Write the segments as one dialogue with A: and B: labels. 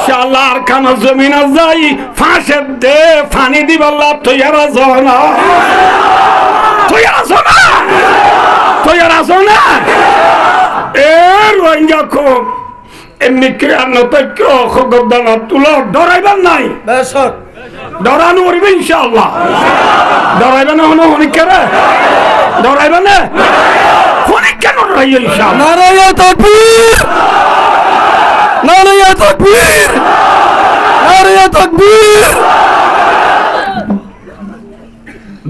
A: ইনশাআল্লাহ আর খান জমিন যাই ফাঁসে দে ফানি দিব আল্লাহ তৈয়ার আছো না তৈয়ার আছো না তৈয়ার আছো না এ রোহিঙ্গা খুব এমনি ক্রিয়ান্না তুলো ডরাইবার নাই ডরানো করবে ইনশাআল্লাহ ডরাইবে না হনো অনেকেরে ডরাইবে না অনেক কেন ডরাই ইনশাআল্লাহ নারায়ে তাকবীর নারায়ে তাকবীর নারায়ে তাকবীর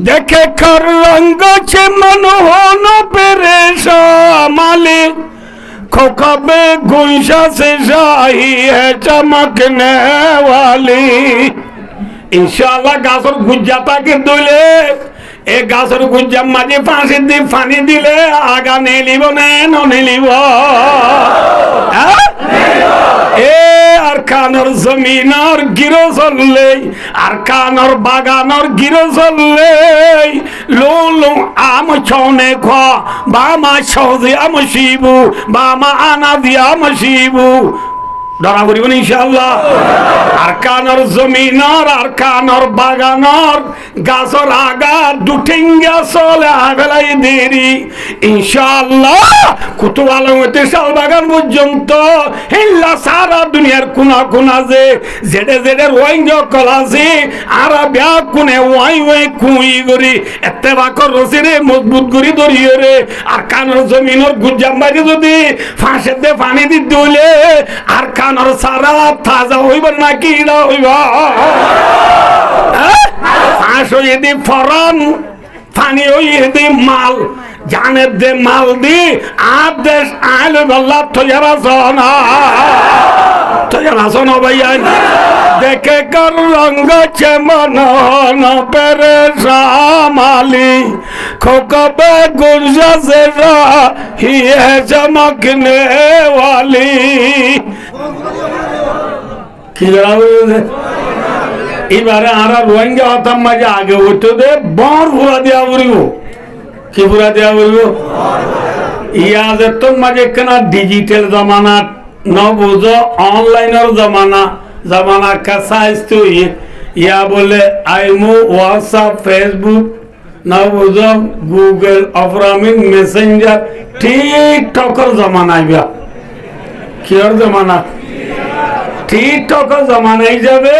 A: देखे कर रंग छे मनोहन पेरेशा मालिक खोखा में गुंशा से शाही है चमकने वाली इंशाल्लाह गासर गुज्जाता के दुले ए गासर गुज्जा माजे फांसी दी फानी दिले आगा नेलिबो नो नेलिबो ए আরকানর জমিনর গিরো চললে আরকানর বাগানর গিরো চললে লো লো আম ছনে খ বামা সৌদি আম শিবু বামা আনা দিয়া আম শিবু ডরা করিব না ইনশাআল্লাহ আরকানর জমিনর আরকানর বাগানর গাছর আগা দুটিঙ্গা চলে আবেলাই দেরি ইনশাআল্লাহ কুতুব আলমতে শাল বাগান পর্যন্ত হিল্লা সারা দুনিয়ার কোনা কোনা যে জেডে জেডে রোহিঙ্গা কলাছে আর ব্যাগ কোনে ওয়াই ওয়াই কুই করি এতে বাকর রসিরে মজবুত করি ধরিয়ে রে আর কানর জমিনর গুজাম্বারি যদি ফাঁসে দে পানি দিতে হইলে আর কানর সারা তাজা হইবার না কি না হইবা ফাঁস হইয়ে দি ফরন পানি হইয়ে দি মাল জানের দে মাল দি আর দেশ আইলে বল্লা তৈয়ার আছো না তৈয়ার আছো না ভাইয়া देखे कर रंग चे मनोहन पेरेशा माली खोखा पे गुंजा से ही है चमकने वाली এবারে আর রোহিঙ্গা হতাম মাঝে আগে উঠতে দে বর ভুরা দেওয়া বলব কি ভুরা দেওয়া বলব ইয়াজ তোর মাঝে কেনা ডিজিটাল জমানা ন বুঝো অনলাইনের জমানা जमाना का साइज तो या बोले आईमो व्हाट्सएप फेसबुक ना बुझो गूगल अफरामिन मैसेंजर टिकटकर जमाना आइबा कियर जमाना टिकटकर जमाना যাবে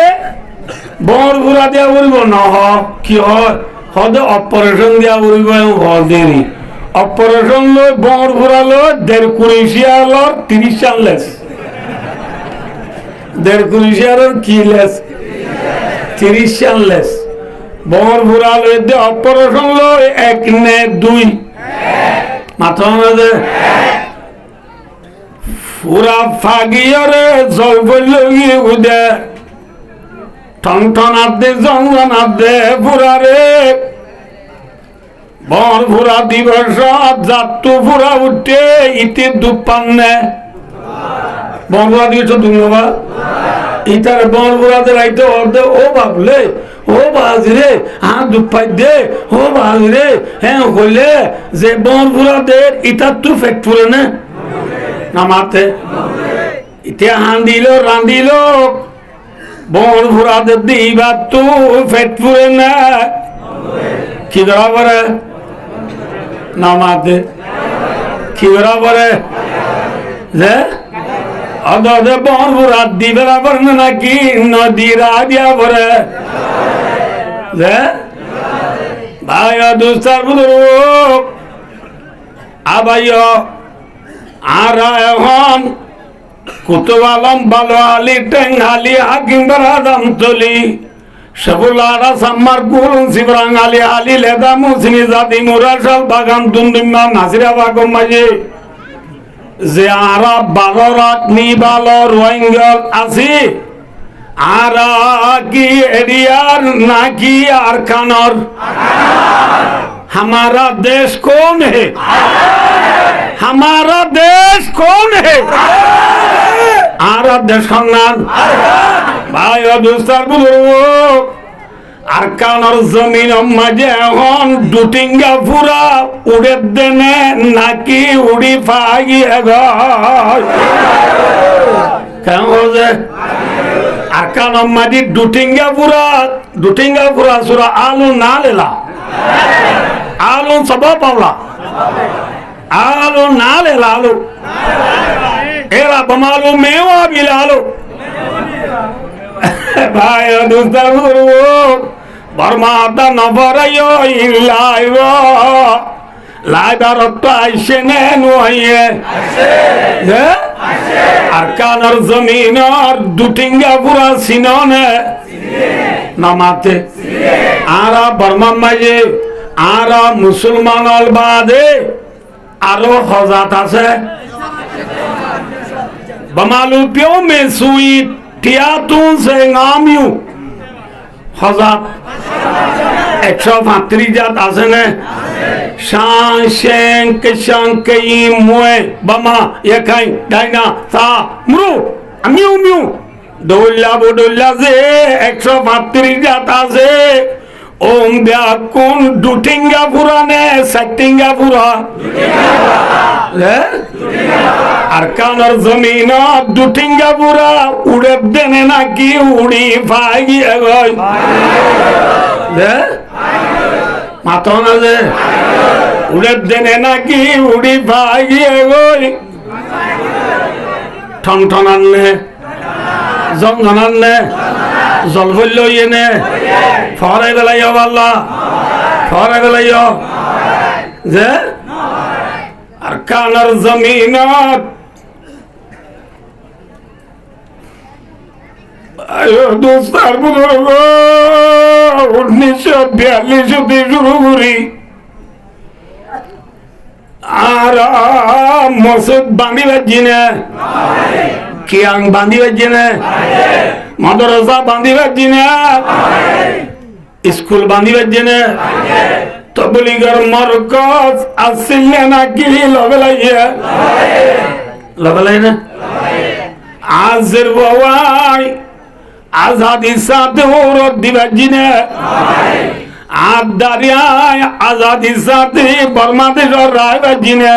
A: বর ঘুরা দেয়া বলব না হ কি হয় হদে অপারেশন দেয়া বলব হদেরি অপারেশন লই বর ঘুরা লই 1.5 লর 30 চাললেস 1.5 কি লেস 30 চাললেস বর ঘুরা লই দে অপারেশন লই 1 নে 2 মাথা না দে পুরা ফাগিয়রে জল বললি উদে টন টন আদে জঙ্গন আদে পুরা রে বর পুরা দিবস যাত্তু পুরা উঠে ইতি দুপান্নে বরপুরা দিয়েছ দুবা ইতার বরপুরাতে রাইতে অর্ধে ও বাবলে ও বাজরে হ্যাঁ দুপাই দে ও বাজরে হ্যাঁ হইলে যে বরপুরাদের ইতার তু ফ্যাক্টরি না নামাতে ইতে হান্দিল রান্দিল বন ভুরাতে দিবা তু ফেট পুরে না কি ধরা পরে নামাতে কি ধরা পরে যে অদে বন ভুরা দিবা পরে নাকি নদীরা দিয়া পরে যে ভাই দুস্তার বুদুরুক আবাইয় আর এখন কুতুব আলম বালো আলী টেঙ্গালি হাকিম বারাদাম তলি সবুলারা সাম্মার গুরুন শিবরাং আলী আলী লেদা মুসনি জাতি মুরাশাল বাগান দুন্দিমা নাসিরা বাগম মাঝে যে আরা বালো রাত নি বালো রোহিঙ্গল আসি আরা কি এরিয়ার নাকি আর কানর हमारा देश कौन है हमारा देश कौन है आरा देश खान भाई दोस्तार बुजुर्ग আরকানর জমিন মাঝে এখন দুটিঙ্গা পুরা উড়ে দেনে নাকি উড়ি পাগিয়ে কেন হচ্ছে আরকান মাদি দুটিঙ্গা পুরা সুরা আলু না লেলা আলু সব পাওলা আলু না লেলা আলু এরা বমালু মেওয়া বিলালু ভাই দুস্তার বর্মাতা নবরাইও ইল্লাইব লাইবার অর্থ আইসে নে নুয়ে আরকানর জমিনর দুটিঙ্গা পুরা সিননে নামাতে আরা বর্মা মাঝে আরা মুসলমানল বাদে আরো হজাত আছে বমালু পিও মে সুই টিয়াতু সে গামিউ হজাত 135 জাত আছে না শাংকে মুয়ে বামা একাই ডাইনা সা মুরু মিউ মিউ দৌল্লা বদৌল্লা যে 135 জাত আছে ওম ব্যাকুন দুটিঙ্গা পুরানে সাতিঙ্গা পুরা আরকানর জমিন দুটিঙ্গা পুরা উড়ে দেনে নাকি উড়ি পাই গিয়ে গই মাথা না যে উড়ে দেনে নাকি উড়ি পাই গিয়ে গই ঠন ঠন আনলে জঙ্গন আনলে জল বলল ইয়ে ফরাই বেলাই আল্লাহ ফরাই বেলাই যে আরকানর জমিনত দোস্তার বুজুর্গ 1942 শুরু করি আর মসজিদ বাঁধি বাজি না কিয়াং বাঁধি বাজি না মাদ্রাসা বাঁধি বাজি না স্কুল বাঁধি বাজি না তবলিগের মরকজ আসছিল নাকি লবেলাইয়া লবেলাই না আজের বাবাই আজাদি সাথে ওরত দিবাজি না আদারিয়ায় আজাদি সাথে বাংলাদেশের রায় বাজি না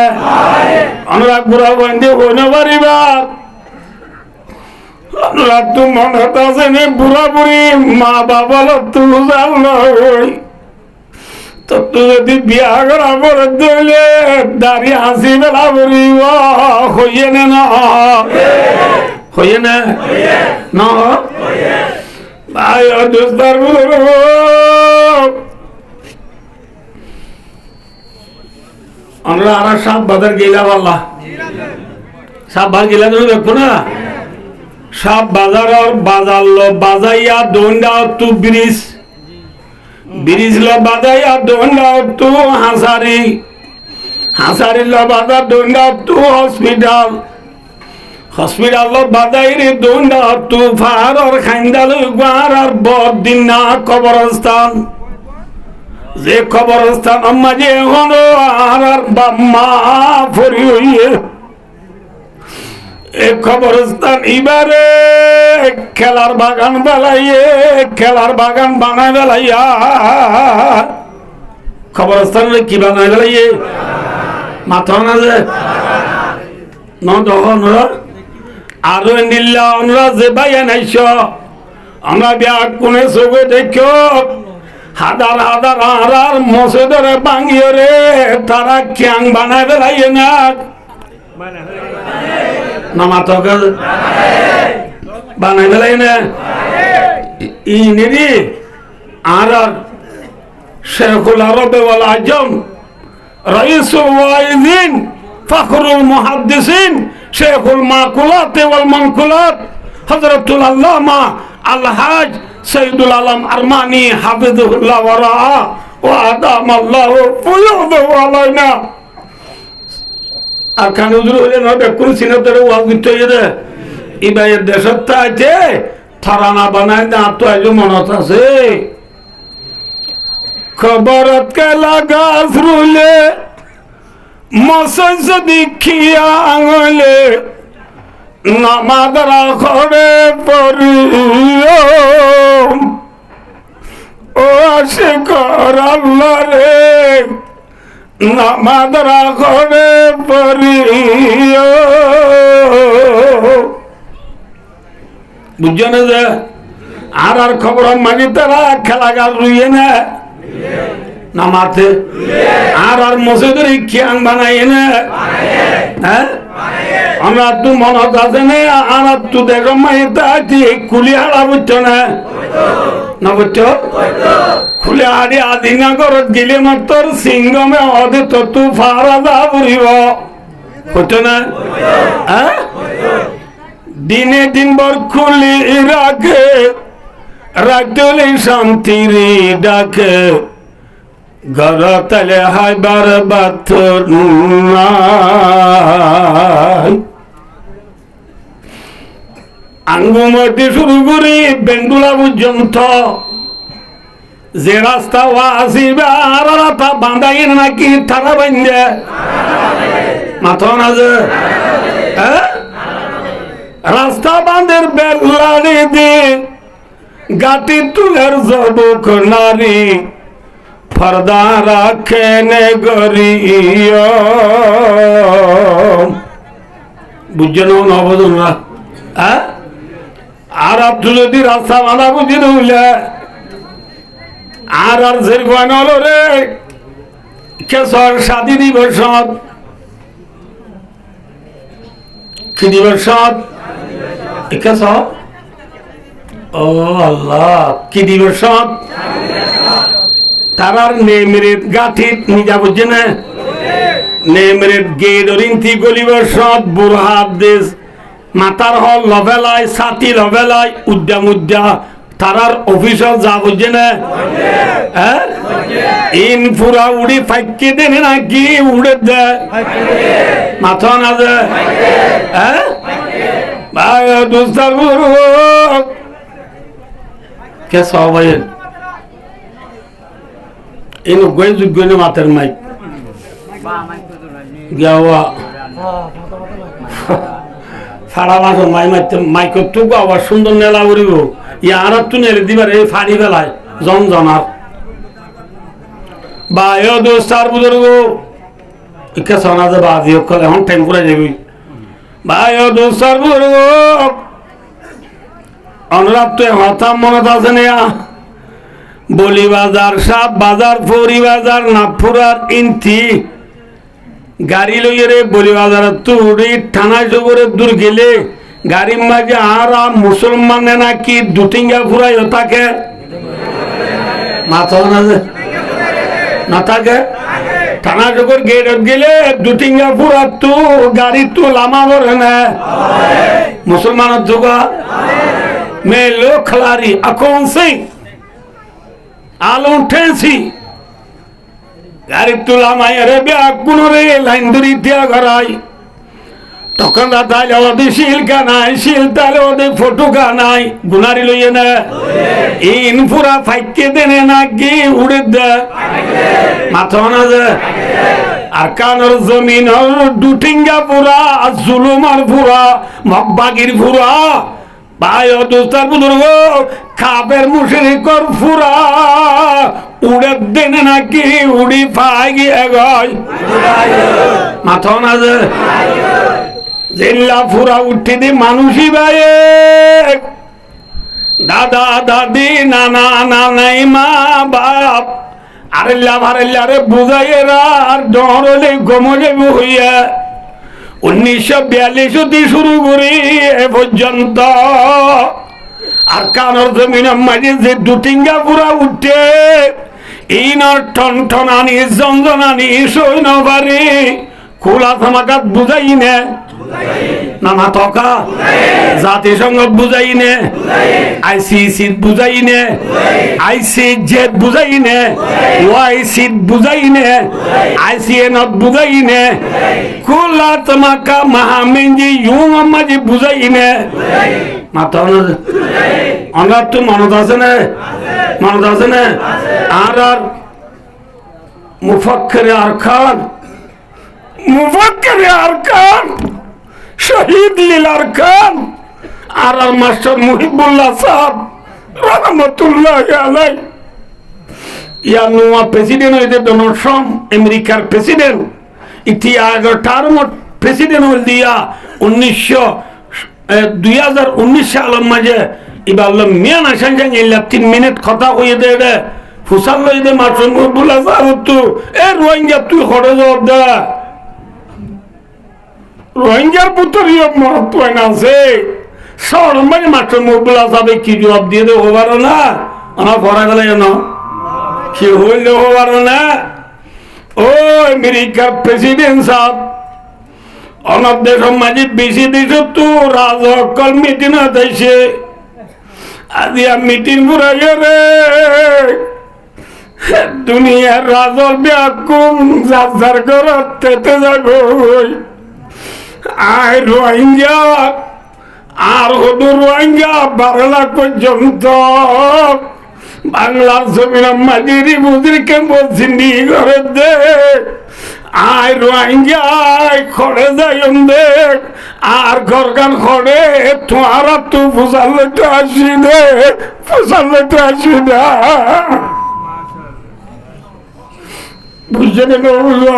A: অনুরাগ বুড়া বন্ধে হইনে পারিবা অনুরাগ তো মনে আছে নে বুড়া বুড়ি মা বাবা তুই জানো তো তুই যদি বিয়া করা পরে দিলে দাঁড়িয়ে হাসি বেলা বলিব হইয়ে নে না হইয়ে না না ভাই দোস্তার আমরা আর সাপ বাজার গেলা পাল্লা সাপ বাজার গেলা তুমি দেখো না সাপ বাজার বাজার লো বাজাইয়া দোন্ডা তু ব্রিজ ব্রিজ লো বাজাইয়া দোন্ডা তু হাসারি লো বাজার দোন্ডা তু হসপিটাল হসপিটাল লো বাজাইরি দোন্ডা তু ফার আর খাইন্দাল গুয়ার আর বদিন না কবরস্থান যে কবরস্থান মাঝে হলো আর বাম্মা ফরি হইয়ে এ কবরস্থান এবারে খেলার বাগান বেলাইয়ে খেলার বাগান বানায় বেলাইয়া কবরস্থান কি বানায় বেলাইয়ে মাথা না যে নরা আরো নিল্লা আমরা যে বাইয়া নাইছ আমরা বিয়া কোনে চোখে দেখো হাজার হাজার আর মসজিদের বাঙিয়ে রে তারা ক্যাং বানায় বেলাইয়ে না নামাতকে বানাই বেলাই না ইনি আর শেখুল আরব ওয়াল আজম রাইসুল ওয়াইজিন ফখরুল মুহাদ্দিসিন শেখুল মাকুলাত ওয়াল মানকুলাত হযরতুল আল্লামা আল-হাজ সৈয়দুল আলম আরমানি হাফিজুল্লাহ ওয়া রাআ ওয়া আদামাল্লাহু ফুয়ুদাহু আলাইনা আর খান হুজুর হইলে না বেকুল সিনতের ওয়াজ দিতে হইরে ইবাইয়ের দেশত আছে থারানা বানায় না তো আজ মনত আছে খবরত কেলা গাছ রুলে মসজ দেখিয়া আঙলে নামাদরা খড়ে পড়ি ও আসে কর আল্লাহ রে নামাদরা খড়ে পড়ি বুঝছো না যে আর খবর মাঝে তারা খেলা গাল রুইয়ে না নামাতে আর মসজিদের খিয়াং বানাই না হ্যাঁ আমরা তো মনত আছে না আর তো দেখো মাইতা কুলি হারা বুঝছো না না বুঝছো খুলে আড়ি আদিনা ঘরত গেলে মাত্র সিংহমে অদে তু ফারা যা বুড়িব বুঝছো না হ্যাঁ দিনে দিনভর খুলি রাখে রাখলে শান্তির ডাকে ঘর তালে হাইবার বাথর আঙ্গুমতি শুরু করি বেন্ডুলা পর্যন্ত যে রাস্তা আসিবে আর রাস্তা বাঁধাই নাকি তারা বান্ধে মাথা না যে রাস্তা বাঁধের বেলাড়ি দিয়ে গাটি তুলের জবুক নারী ফর্দা রাখে নে গরিয় বুঝছেন না বুঝুন না আর আপনি যদি রাস্তা বাঁধা বুঝি রইলে আর যে গয়ন হলো রে কেশর স্বাধীন দিবস কি দিবস কেশর ও আল্লাহ কি দিবস তারার নেমরেত গাঠিত নিজা বুঝছে না নেমরেত গেদরিন্তি গলিবর সব বুরহাত দেশ মাতার হল লভেলায় সাথী লভেলায় উদ্যা তারার অফিসত যা বুঝছে না হ্যাঁ ইন পুরা উড়ি ফাইকে দেনে নাকি উড়ে দেয় মাথা না দেয় হ্যাঁ ভাই দুস্তার বুড়ো কে সবাই এনো গই যোগ্য না মাতের মাইক গাওয়া ফাড়া মাছ মাইক তো আবার সুন্দর নেলা উড়িব ইয়ার তো নেলে দিবার এই ফাড়ি ফেলায় জমজমার বায় দোস্তার বুজুর্গ ইকা সোনা যে বাজি অক্ষর এখন টাইম করে যাবি বায় দোস্তার বুজুর্গ অনুরাগ তো হতাম মনত আছে না বলি বাজার সাপ বাজার ফরি বাজার নাগপুরার ইন্তি গাড়ি লইয়ে রে বলি বাজার তুড়ি থানায় জগরে দূর গেলে গাড়ির মাঝে আর মুসলমান নাকি দুটিঙ্গা ফুরাই থাকে মাথা না থাকে থানা জগর গেট গেলে দুটিঙ্গা ফুরা তো গাড়ি তো লামা বলে না মুসলমানের জোগা মে লোক খেলারি এখন সিং আলো উঠেছি গাড়ি তোলা মায়ের ব্যাগ রে লাইন ধরি দিয়া ঘরাই তখন তাহলে ওদের শিলকা নাই শিল তাহলে ওদের ফটোকা নাই গুনারি লইয়ে না ইন পুরা ফাইকে দেনে নাকি উড়ে দে মাথা না যে আর কানোর জমিন দুটিঙ্গা পুরা জুলুমার পুরা মগবাগির পুরা ভাই দোস্তার বুজুর্গ খাবের মুশরিকর ফুরা উড়ে দেনে নাকি উড়ি পাই গিয়ে গয় মাথা না যে জেল্লা ফুরা উঠে দি মানুষই ভাই দাদা দাদি নানা নানাই মা বাপ আরেল্লা ভারেল্লা রে বুঝাইয়েরা আর ডরলে গমলে হইয়া 1942 হতে শুরু করি এ পর্যন্ত আর কানোর জমিনের মাঝে যে দুটিঙ্গা পুরা উঠে এই নর টন টনানি জঞ্জনানি সৈন্য বাড়ি খোলা থামাকাত বুঝাই নে নানা তকা জাতিসংঘ বুঝাই নে আইসিসি বুঝাই নে আইসিজেড বুঝাই নে ওআইসি বুঝাই নে আইসিএন বুঝাই নে খোলা থামাকা মহামেঞ্জি ইউং মাঝে বুঝাই নে মাথা অনার তো মনত আছে না আর মুফাক্কিরে আরকান শহীদ লীল আরকান আর মাস্টার মুহিবুল্লাহ সাহেব রহমতুল্লাহ আলাইহি ইয়া নোয়া প্রেসিডেন্ট হইতে ডোনাল্ড ট্রাম্প আমেরিকার প্রেসিডেন্ট ইতি আগের টার্ম প্রেসিডেন্ট হল দিয়া 2019 সালের মাঝে এবার মিয়ান আসান যান 3 মিনিট কথা কইয়ে দে রে ফুসাল লই দে মাসুম বলা যাবতো এ রোহিঙ্গা তুই হড়ে জবাব দে রোহিঙ্গার পুত্রিও মহত্ব না আছে শহর মানে মাসুম বলা যাবে কি জবাব দিয়ে দে হবার না আমার পড়া গেলে জানো কি হইলে হবার না ও আমেরিকার প্রেসিডেন্ট সাহেব অনেক দেশের মাঝে বেশি দেশ তো রাজকল মিটিং হতেছে আজি মিটিং পুরাইয়া রে দুনিয়ার রাজর ব্যাকুম যার ঘরত তেতে যাবো আয় রোহিঙ্গা আর হদু রোহিঙ্গা 12 লাখ পর্যন্ত বাংলার জমির মাঝিরি বুঝিরকে বলছি নি ঘরে দে আয় রোহিঙ্গা খড়ে যাই দেখ আর ঘরকান খড়ে তোমার তো ফুসালে তো আসি দে ফুসালে তো আসি না বুঝছে না বুঝলো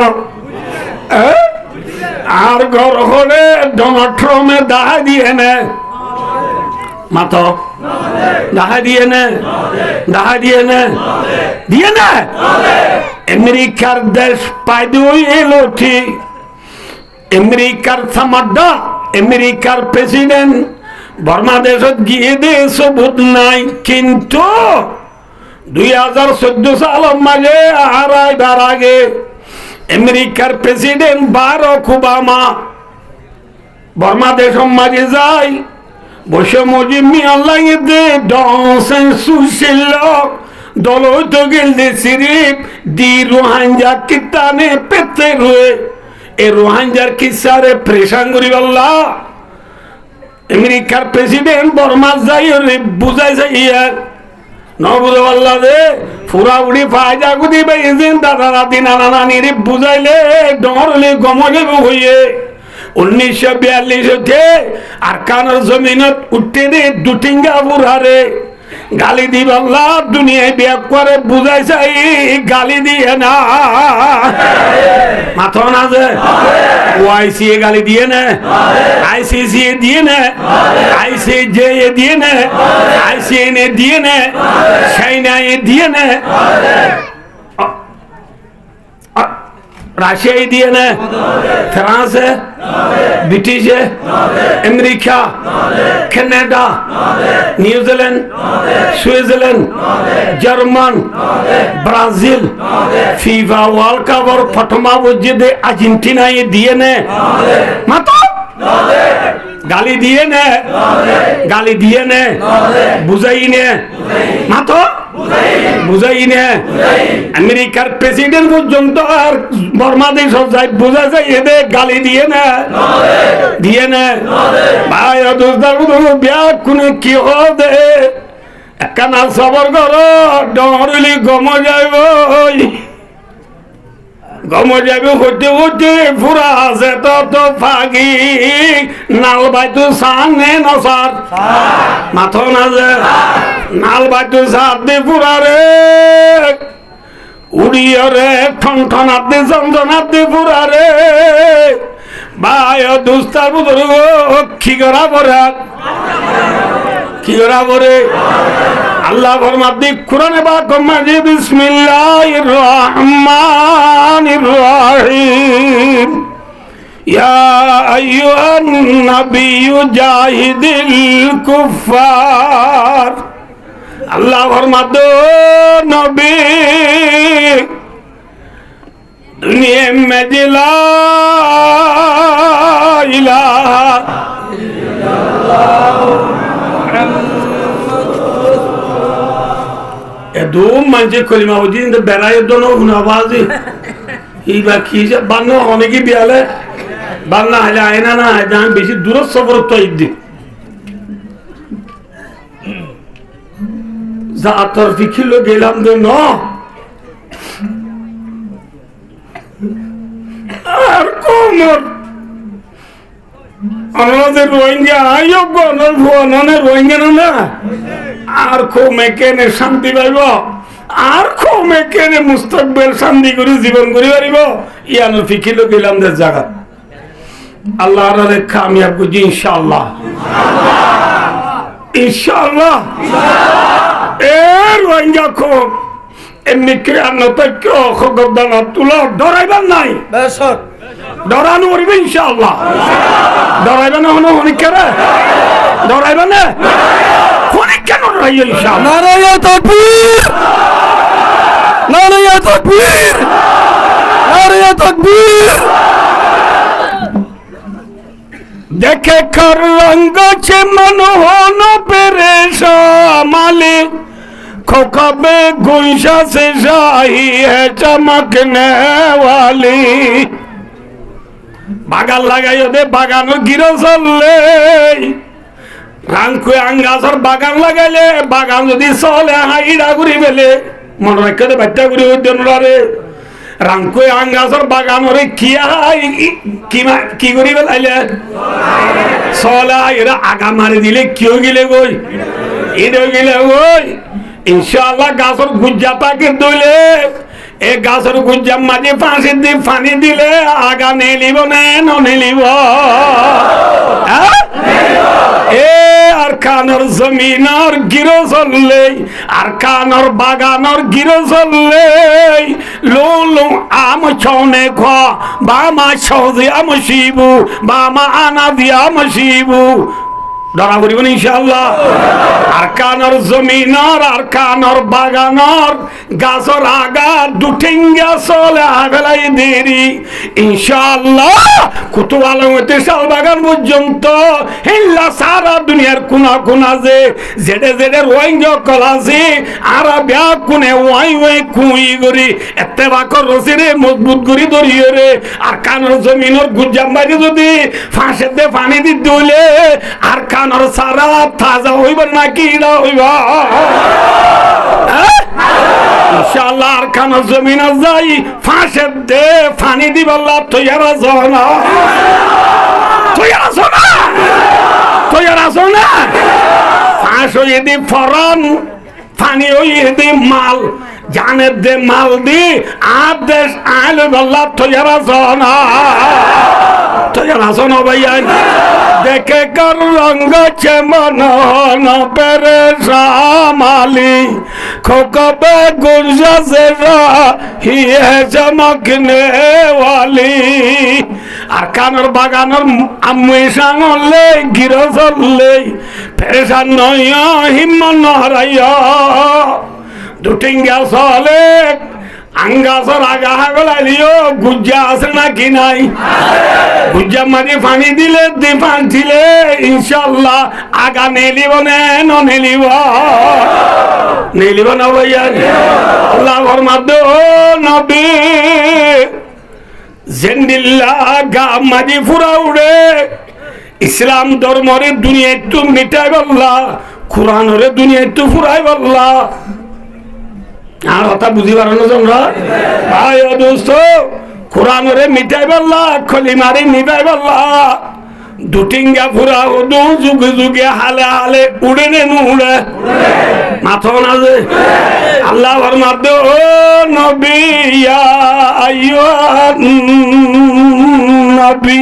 A: আর ঘর খড়ে ডোনাল্ড ট্রাম্পে দেখা দিয়ে নে মাতো দেখা দিয়ে নে দেখা দিয়ে নে দিয়ে না আমেরিকার দেশ পাইদে এলো ঠিক আমেরিকার সামাডা আমেরিকার প্রেসিডেন্ট বর্মা দেশত গিয়ে দিয়ে সবুত নাই কিন্তু 2014 সালের মাঝে আড়াইবার আগে আমেরিকার প্রেসিডেন্ট বারাক ওবামা বর্মা দেশের মাঝে যায় বসে মজি মিয়া লাগে দে ডসেন সুশীল দলত গেলে সিরিপ দি রোহাঙ্গা কিতানে পেতে রয়ে এ রোহাঙ্গার কিসারে প্রেশান করি বললা আমেরিকার প্রেসিডেন্ট বর্মা যাই রে বুঝাই যাইয়া নবুঝে বললা দে ফুরা উড়ি ফায়দা গুদি বাইছেন দাদা দাদি নানা নানি রে বুঝাইলে ডরলে গমলে হইয়ে 1942 আর কানার জমিনত উঠতে দে দুটিঙ্গা বুড়ারে গালি দি বললা দুনিয়ায় বিয়ে করে বুঝাই চাই গালি দিয়ে না মাথা না যে ওআইসি গালি দিয়ে না আইসিসি দিয়ে না আইসিজে দিয়ে না আইসিএন দিয়ে না চাইনা দিয়ে না রাশিয়া দিয়ে না France British America Canada New Zealand Switzerland German Brazil FIFA world কাপর প্রথমা বুঝে আর্জেন্টিনা দিয়ে নে মাতো গালি দিয়ে নে গালি দিয়ে নে বুঝাই নে মাতো বুঝাই নে আমেরিকার প্রেসিডেন্ট পর্যন্ত আর বর্মা দেশ যায় বুঝা যায় এদের গালি দিয়ে না দিয়ে না ভাই বিয়া কোনে কি হবে একখানা সবর করো ডরলি গম যাইব গম যাবে হতে হতে ফুরা আছে তো ফাগি নাল বাইতু সামনে নসার মাথো না যে নাল বাইতু সাত দি ফুরা রে উড়িয়ে রে ঠন ঠনাত দি যন্ত্রণাত দি ফুরা রে ভাই দুস্তার বুধর কি করা পরে কি করা পরে আল্লাহ ফরমাতে কোরআনে পাক মাঝে বিসমিল্লাহির রহমানির রহিম ইয়া আইয়ুহান নাবিয়্যু জাহিদিল কুফার আল্লাহ ফরমাতে নবী দুনিয়া में ला इलाहा दो मंजे कलिमा होती है बेराए दोनों नवाजी ये बाकी जब बान्ना होने की बियाले बान्ना हले आए ना जहाँ बेची दूर सफर तो इद्दी ज़ातर फिकिलो गेलाम दे नो আর কোমর আমাদের রোহিঙ্গা আয়োগ্য ননে রোহিঙ্গা না আর কমে কেনে শান্তি পাইব আর কমে কেনে মুস্তাকবেল শান্তি করে জীবন করে পারিব ইয়ানোর ফিকিলো গেলাম জায়গা আল্লাহ রে কামিয়াব বুঝি ইনশাআল্লাহ ইনশাআল্লাহ এর রোহিঙ্গা কো এমনি ক্রিয়ানো তো খগদানা তুলা ডরাইবার নাই
B: বেশক
A: ডরানো উড়বে ইনশাআল্লাহ ডরাইবে না হনো অনেক করে ডরাইবে না অনেক কেন ডরাই ইনশাআল্লাহ
B: নারায়ে তাকবীর নারায়ে তাকবীর নারায়ে তাকবীর
A: देखे कर रंग छे मनोहन पेरेशा माले खोखा में गुंशा से शाही है चमकने वाली बागान लगाइयो दे बागान गिरो चलले रंग आंगासर बागान लगाइले बागान যদি চলে হাইড়া ঘুরি বেলে মনে রাখতে দে বাচ্চা ঘুরি ওই রাংকোই আঙ্গাসর বাগানরে কি করি বেলাইলে সলা এরা আগা মারি দিলে কিও গিলে গই এটা গিলে গই ইনশাআল্লাহ গাছর গুজ্জাটাকে দইলে এ গাছর গুজ্জাম মাঝে ফাঁসি দি পানি দিলে আগা নেলিব না নেলিব এ আর কানর জমিনর গিরো চললে আর কানর বাগানর গিরো চললে লো লো আম ছনে খ বামা সৌদি আম শিবু বামা আনা দিয়া মশিবু ডরা করিব ইনশাআল্লাহ আর কানর জমিনর আর কানর বাগানর গাছর আগা দুটিঙ্গা চলে আবেলাই দেরি ইনশাআল্লাহ কুতু আলমতে শাল বাগান পর্যন্ত হিল্লা সারা দুনিয়ার কোনা কোনা যে জেডে জেডে রোহিঙ্গা কলাছে আর ব্যাগ কোনে ওয়াই ওয়াই কুই গরি এতে বাকর রসিরে মজবুত করি ধরিয়ে রে আর কানর জমিনর গুজ্জাম বাড়ি যদি ফাঁসে দে পানি দি দইলে আর কানর সারা তাজা হইব নাকি না হইব ইনশাআল্লাহ আর কানর জমিনে যাই ফাঁসে দে পানি দিবাল্লাহ তৈয়ারা জনা তৈয়ারা জনা তৈয়ারা জনা ফাঁস হইয়ে দি ফরন পানি হইয়ে দি মাল জানের দে মাল দি আদেশ আইলে বল্লাহ তৈয়ারা জনা তৈয়ারা জনা ভাইয়া देखे कर रंग चे मनोहन पेरेशा माली खोकबे गुंजा से ही है चमकने वाली আর কানর বাগানর আমি সাঙলে গিরো চললে পেরেশান নয় হিম্মত নহরাইয়া দুটিঙ্গা চলে আঙ্গাসর আগা হাগলাইলিও গুজ্জা আছে নাকি নাই গুজ্জা মাঝে পানি দিলে দিপান দিলে ইনশাআল্লাহ আগা নেলিব না নেলিব নেলিব না ভাইয়া আল্লাহর মাধ্যমে নবী জেন্দিল্লাহ গা মাঝে ফুরা উড়ে ইসলাম ধর্মরে দুনিয়া একটু মিটাই বললা কোরআনরে দুনিয়া একটু ফুরাই বললা আর কথা বুঝি পারো তোমরা ভাই ও দোস্ত কোরআনরে মিটাই বললা খলিমারে নিবাই বললা দুটিঙ্গা ফুরা দু যুগে যুগে হালে হালে উড়ে নে উড়ে মাথা না যে আল্লাহর মাধ্যমে ও নবী ইয়া আইয়ুহান নবী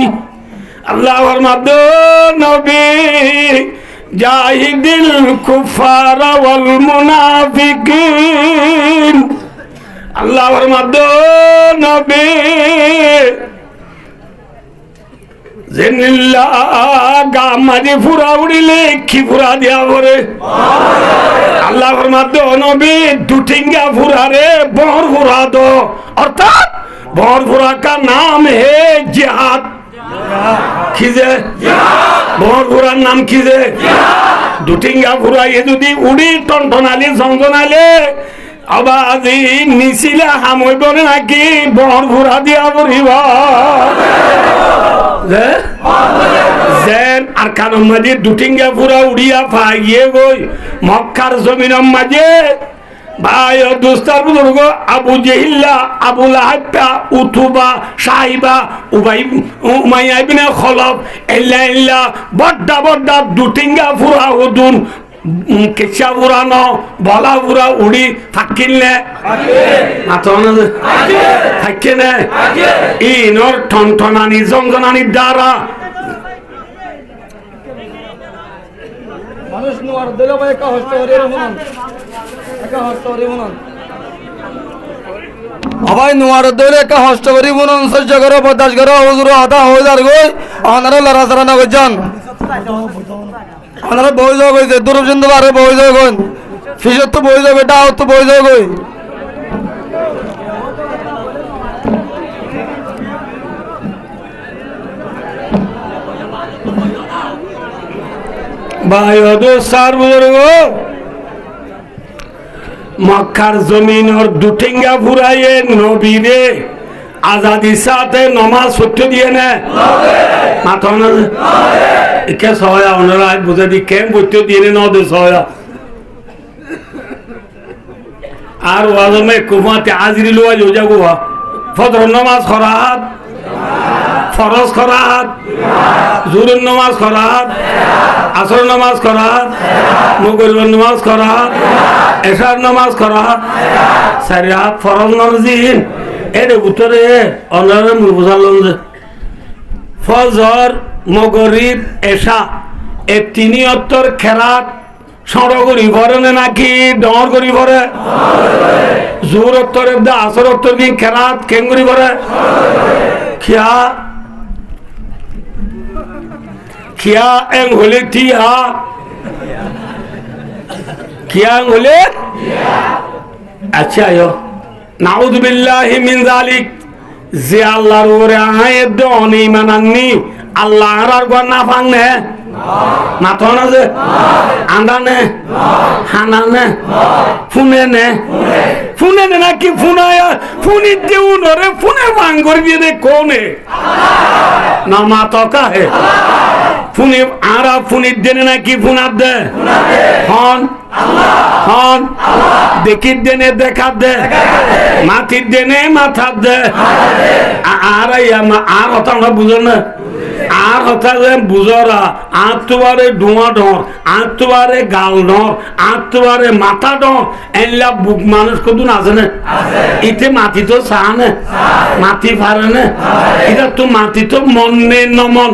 A: আল্লাহর মাধ্যমে নবী জাহিদিল কুফার ওয়াল মুনাফিকিন আল্লাহর মাধ্যমে নবী জেনিল্লাহ গামাজি ফুরা উড়িলে কি ফুরা দিয়া পরে আল্লাহর মাধ্যমে নবী দুটিঙ্গা ফুরা রে বর ফুরা দো অর্থাৎ বর ফুরা কা নাম হে জিহাদ খিজে বর ফুরার নাম খিজে দুটিঙ্গা ফুরা এ যদি উড়ি টনটনালি ঝনঝনালে আবাজি নিচিলে হামইব নাকি বর ফুরা দিয়া পড়িব যেন আর কারণ মাঝে দুটিঙ্গা পুরা উড়িয়া পাই গিয়ে গই মক্কার জমিনের মাঝে ভাই ও দোস্তার বুজুর্গ আবু জেহিল্লা আবু লাহাব্বা উতুবা সাহিবা উমাইয়া ইবনে খলফ ইল্লা বড্ডা বড্ডা দুটিঙ্গা পুরা হুদুন কেঁচা বুড়ানো বলা বুড়া উড়ি থাকিলে থাকে না ইনর ঠনঠনানি জমজনানির দ্বারা
B: মানুষ নোয়ার দিল ভাই একা হস্ত হরে রহমান একা হস্ত হরে রহমান আবাই নোয়ার দিল একা হস্ত হরে রহমান সহ্য করো বরদাস্ত করো হুজুর আদা হয়ে যার গই আনারা লড়া সারা না গজান আনারা বই যাও গইছে দুরবজন্দ বারে বই যাও গই ফিজত তো বই যাও বেটা তো বই যাও গই
A: ভাই সার বুজুর্গ মক্কার জমিনের দুঠেঙ্গা ফুরাইয়ে নবীরে আজাদি সাথে নমাজ সত্য দিয়ে না মাথা না কে সহায় ওনারা বুঝে দি কেম বইতে দিয়ে নদে সহায় আর ওয়াজমে কুমাতে আজরি লোয়া যোজা গোয়া ফজর নামাজ খরাত ফরজ খরাত জুরের নামাজ খরাত আসর নামাজ খরাত মাগরিবের নামাজ খরাত এশার নামাজ খরাত সারিয়াত ফরজ নামাজিন এর উত্তরে অনারে মুই বুঝালাম যে ফজর মাগরিব এশা এই তিনি অত্তর খেরাত সড়গরি ভরে নাকি ডর করি ভরে জোর অত্তরের দা আসর অত্তর কি খেরাত কেঙ্গুরি ভরে খিয়া খিয়া এং হলে টিয়া খিয়া এং হলে আচ্ছা আয়ো নাউযু বিল্লাহি মিন যালিক যে আল্লাহর উপরে আয়াত দনি মানাননি আল্লাহ আর গো না ফাংনে মাথা না যে আন্দা নে হানা নে ফুনে নে ফুনে নে নাকি ফুনায়া ফুনি দেউ নরে ফুনে ভাঙ্গর দিয়ে দে কোনে না মাথা কাহে ফুনি আরা ফুনি দেনে নাকি ফুনার দে হন হন দেখির দেনে দেখার দে মাটির দেনে মাথার দে আর আর কথা আমরা বুঝো না আর কথা যে বুঝরা আর তোমারে ডোয়া ডর আর তোমারে গাল ডর আর তোমারে মাথা ডর এলা বুক মানুষ কদুন আছে না ইতে মাটি তো চা না মাটি ফারে না এটা তো মাটি তো মন নে নমন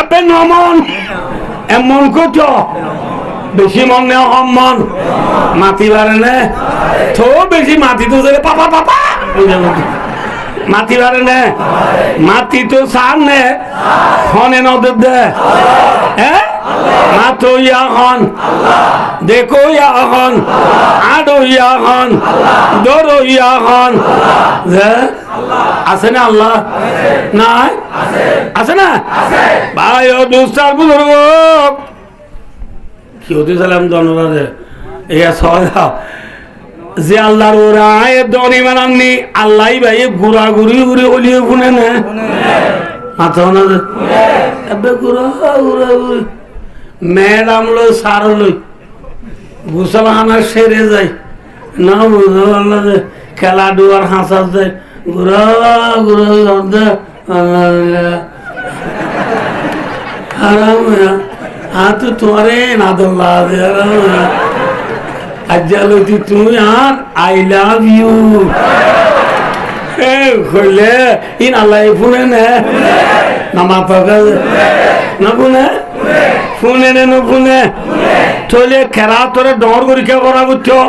A: আবে নমন এমন কত বেশি মন নে মন মাটি ফারে না তো বেশি মাটি তো পাপা পাপা মাটি বারে নে মাটি তো সামনে হনে নদের দে হ্যাঁ মাতো ইয়া হন দেখো ইয়া হন আডো ইয়া হন দরো ইয়া হন আছে না আল্লাহ নাই আছে না ভাই ও দুস্তার বুজুর্গ কি হতে সালাম দনরে ইয়া সদা যে আল্লাহর ওরা আয়াত দনি মানাননি আল্লাহ ভাই গুড়া গুড়ি গুড়ি ওলিয়ে ফুনে না মাথা না এবে গুড়া গুড়া গুড়ি ম্যাডাম লই সার লই গুসল হানা সেরে যায় না বুঝো আল্লাহ খেলা ডুয়ার হাসা যায় গুড়া গুড়া দে আল্লাহ আরাম হাত তোরে না দল্লা দে আরাম আজ্জালতি তুমি আর আই লাভ ইউ হইলে ইন আল্লাহ ফুনে নে নামা পাকা না ফুনে ফুনে নে না ফুনে তোলে খেরা তোরে ডর করি কে বড়া বুঝছো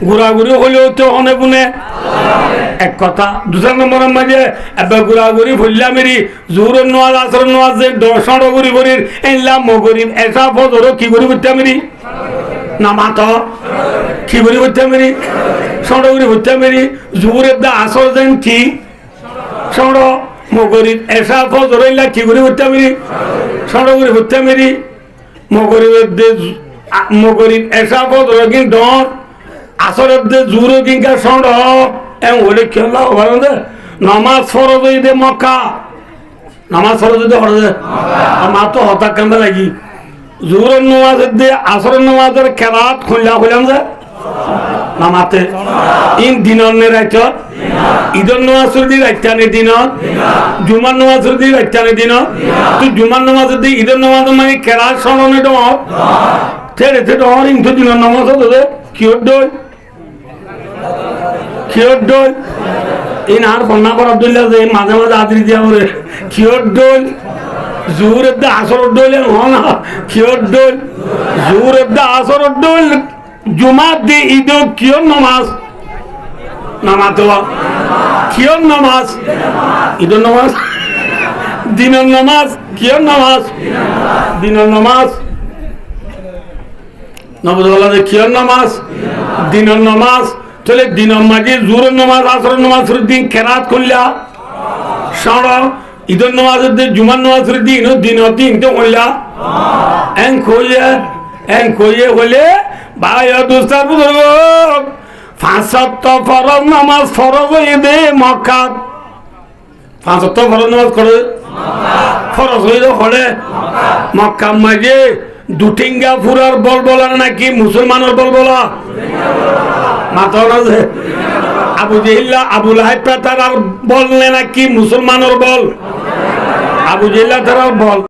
A: ঘুরাঘুরি হলেও তো অনেক ফুনে এক কথা দুসরা নম্বরের মাঝে এবার ঘুরাঘুরি ফুললা মেরি জোরের নোয়াজ আসর নোয়াজ যে দর্শন করি করির এলাম মগরিব এসা ফজর কি করি বুঝতে মেরি নামাতো কি করি বুঝতে মেরি সড় করি বুঝতে মেরি জোরের দা আসর যেন কি সড় মগরিব এসা ফজর এলা কি করি বুঝতে মেরি সড় করি বুঝতে মেরি মগরিবের দে মগরিব এসা ফজর কিন্তু ডর আসরের দে জোরে কিংকা সড় এম ওরে খেলা ভালো দে নামাজ ফরজ দে মক্কা নামাজ ফরজ দে ফরজ আমার তো হতা কান্দা লাগি জোরের নামাজের দে আসরের নামাজের খেলাত খুললা খুললাম যে নামাতে ইন দিনর নে রাইত ঈদের নামাজ দি রাইতানে দিনত জুমার নামাজ দি রাইতানে দিনত তুই জুমার নামাজ দি ঈদের নামাজ মানে খেলার স্মরণে ডর ছেড়ে ছেড়ে হরিং তো দিন নামাজ হতো যে কিয়র দই ইন আর বন্যা কর আব্দুল্লাহ যে মাঝে মাঝে আদরি দিয়া বলে কিয়র দই জুর এদ্দা আসর দইলে না কিয়র দই জুর এদ্দা আসর দইল জুমাত দি ঈদ কিয়র নামাজ নামাজ কিয়র নামাজ ঈদের নামাজ দিনের নামাজ কিয়র নামাজ দিনের নামাজ নবদুল্লাহ কিয়র নামাজ দিনের নামাজ চলে দিনের মাঝে জোরের নামাজ আসরের নামাজ দিন কেরাত করলা সাড়া ঈদের নামাজের দিন জুমার নামাজের দিন দিন তিনটে করলা এন কইয়ে হলে ভাই দোস্তার বুজুর্গ 5 ওয়াক্ত ফরজ নামাজ ফরজ হয়ে দে মক্কা 5 ওয়াক্ত ফরজ নামাজ করে ফরজ হয়ে হলে মক্কা মাঝে দুটিঙ্গা ফুরার বল বলা নাকি মুসলমানের বল বলা মাথা আছে আবু জেহিল্লা আবু লাহাব তার বল নাকি মুসলমানের বল আবু জেহিল্লা তার বল